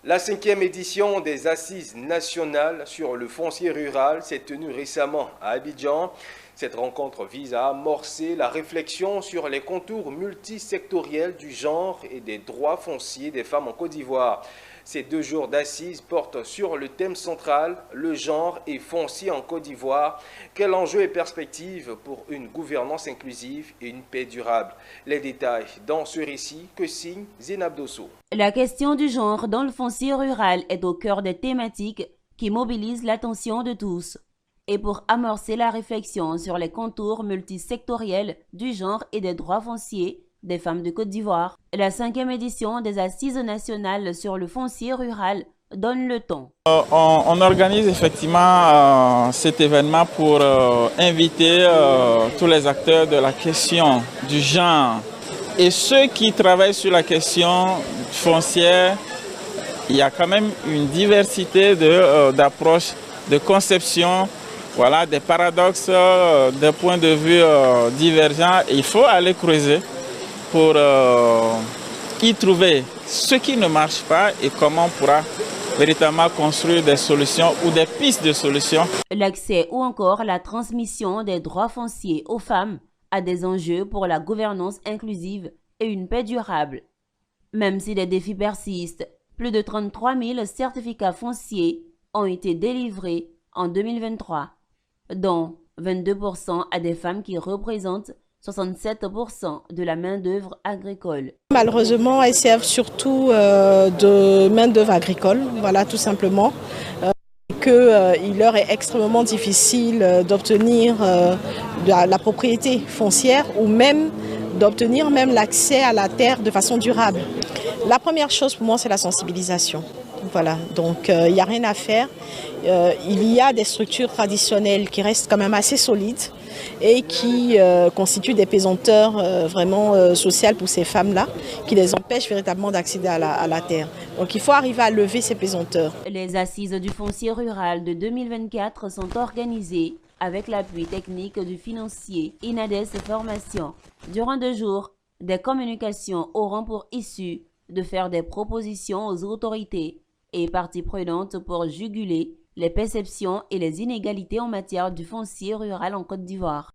La 5e édition des Assises nationales sur le foncier rural s'est tenue récemment à Abidjan. Cette rencontre vise à amorcer la réflexion sur les contours multisectoriels du genre et des droits fonciers des femmes en Côte d'Ivoire. Ces 2 jours d'assises portent sur le thème central, le genre et foncier en Côte d'Ivoire. Quel enjeu et perspective pour une gouvernance inclusive et une paix durable? Les détails dans ce récit que signe Zénab Dosso. La question du genre dans le foncier rural est au cœur des thématiques qui mobilisent l'attention de tous. Et pour amorcer la réflexion sur les contours multisectoriels du genre et des droits fonciers des femmes de Côte d'Ivoire, la 5e édition des Assises nationales sur le foncier rural donne le ton. On organise effectivement cet événement pour inviter tous les acteurs de la question du genre et ceux qui travaillent sur la question foncière. Il y a quand même une diversité d'approches, de conceptions, voilà, des paradoxes, des points de vue divergents. Il faut aller creuser pour y trouver ce qui ne marche pas et comment on pourra véritablement construire des solutions ou des pistes de solutions. L'accès ou encore la transmission des droits fonciers aux femmes a des enjeux pour la gouvernance inclusive et une paix durable. Même si les défis persistent, plus de 33 000 certificats fonciers ont été délivrés en 2023, dont 22% à des femmes qui représentent 67% de la main-d'œuvre agricole. Malheureusement, elles servent surtout de main-d'œuvre agricole, voilà, tout simplement. Il leur est extrêmement difficile d'obtenir la propriété foncière ou même d'obtenir l'accès à la terre de façon durable. La première chose pour moi, c'est la sensibilisation. Voilà, donc il n'y a rien à faire. Il y a des structures traditionnelles qui restent quand même assez solides et qui constituent des pesanteurs vraiment sociales pour ces femmes-là, qui les empêchent véritablement d'accéder à la terre. Donc il faut arriver à lever ces pesanteurs. Les assises du foncier rural de 2024 sont organisées avec l'appui technique du financier INADES Formation. Durant 2 jours, des communications auront pour issue de faire des propositions aux autorités et parties prenantes pour juguler les perceptions et les inégalités en matière du foncier rural en Côte d'Ivoire.